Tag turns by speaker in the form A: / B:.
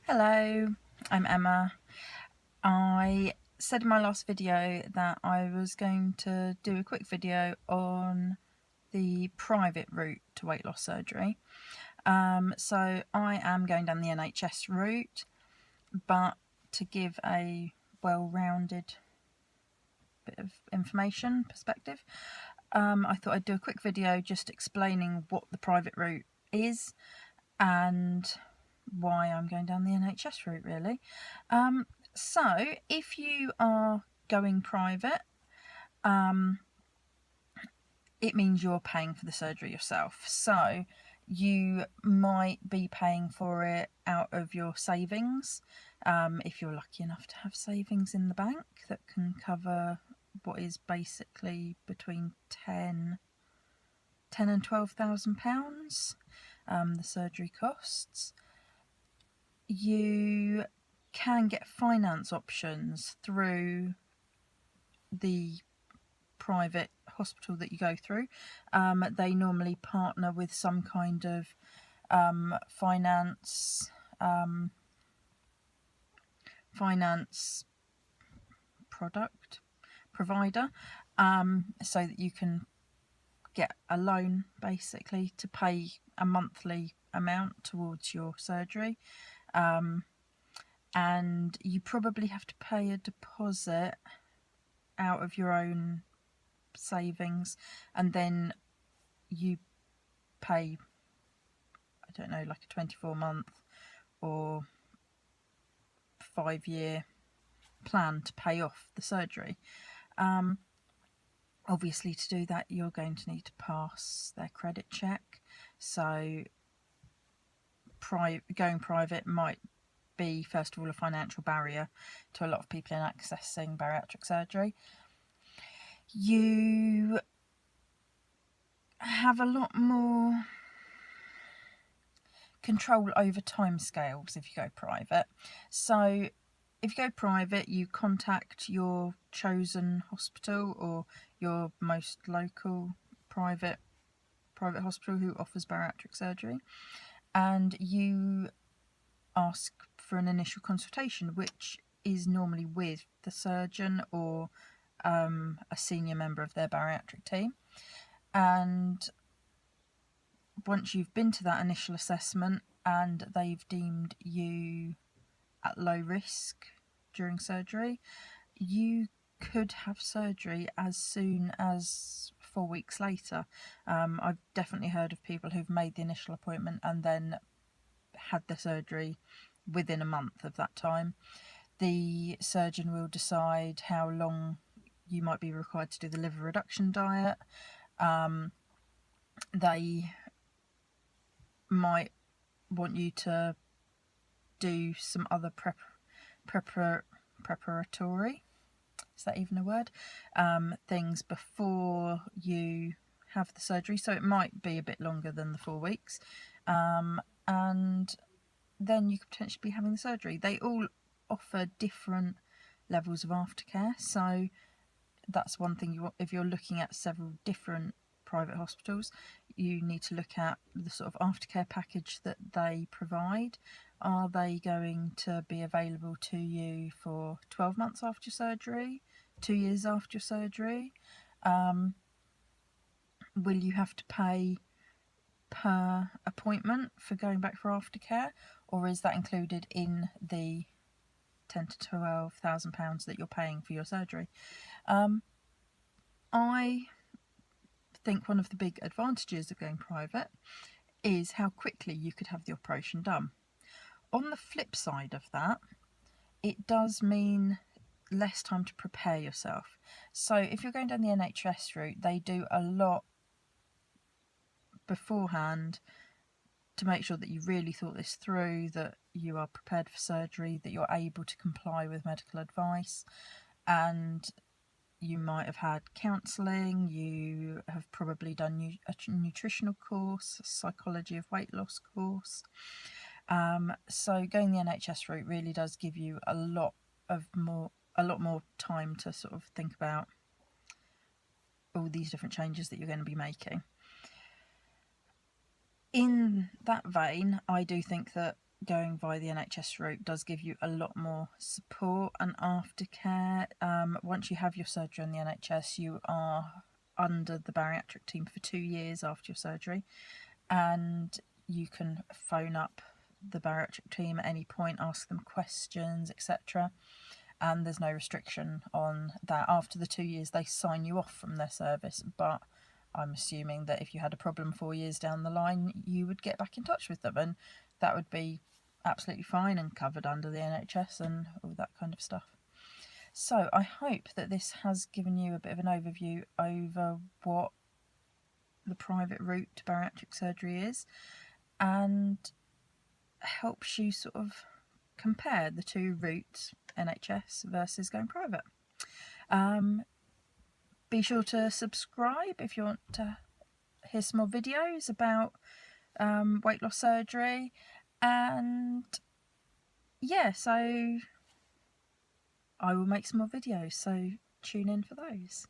A: Hello, I'm Emma. I said in my last video that I was going to do a quick video on the private route to weight loss surgery. So I am going down the NHS route, but to give a well-rounded bit of information perspective, I thought I'd do a quick video just explaining what the private route is and why I'm going down the NHS route, really. So if you are going private, it means you're paying for the surgery yourself. So you might be paying for it out of your savings, if you're lucky enough to have savings in the bank that can cover what is basically between £10,000 and £12,000, the surgery costs. You can get finance options through the private hospital that you go through. They normally partner with some kind of finance product provider, so that you can get a loan basically to pay a monthly amount towards your surgery. And you probably have to pay a deposit out of your own savings, and then you pay, I don't know, like a 24-month or 5-year plan to pay off the surgery. Obviously, to do that, you're going to need to pass their credit check. So going private might be, first of all, a financial barrier to a lot of people in accessing bariatric surgery. You have a lot more control over timescales if you go private. So if you go private, you contact your chosen hospital or your most local private hospital who offers bariatric surgery, and you ask for an initial consultation, which is normally with the surgeon or a senior member of their bariatric team. And once you've been to that initial assessment and they've deemed you at low risk during surgery, you could have surgery as soon as 4 weeks later. I've definitely heard of people who've made the initial appointment and then had the surgery within a month of that time. The surgeon will decide how long you might be required to do the liver reduction diet. They might want you to do some other preparatory, is that even a word, things before you have the surgery, so it might be a bit longer than the 4 weeks, and then you could potentially be having the surgery. They all offer different levels of aftercare, so that's one thing. If you're looking at several different private hospitals, you need to look at the sort of aftercare package that they provide. Are they going to be available to you for 12 months after your surgery, 2 years after your surgery? Will you have to pay per appointment for going back for aftercare, or is that included in the £10,000 to £12,000 that you're paying for your surgery? I think one of the big advantages of going private is how quickly you could have the operation done. On the flip side of that, it does mean less time to prepare yourself. So if you're going down the NHS route, they do a lot beforehand to make sure that you really thought this through, that you are prepared for surgery, that you're able to comply with medical advice, and you might have had counselling, you have probably done a nutritional course, a psychology of weight loss course. So going the NHS route really does give you a lot more time to sort of think about all these different changes that you're going to be making. In that vein, I do think that going via the NHS route does give you a lot more support and aftercare. Once you have your surgery on the NHS, you are under the bariatric team for 2 years after your surgery, and you can phone up the bariatric team at any point, ask them questions, etc. And there's no restriction on that. After the 2 years, they sign you off from their service, but I'm assuming that if you had a problem 4 years down the line, you would get back in touch with them, and that would be absolutely fine and covered under the NHS and all that kind of stuff. So I hope that this has given you a bit of an overview over what the private route to bariatric surgery is, and helps you sort of compare the two routes, NHS versus going private. Be sure to subscribe if you want to hear some more videos about weight loss surgery, and yeah, so I will make some more videos, so tune in for those.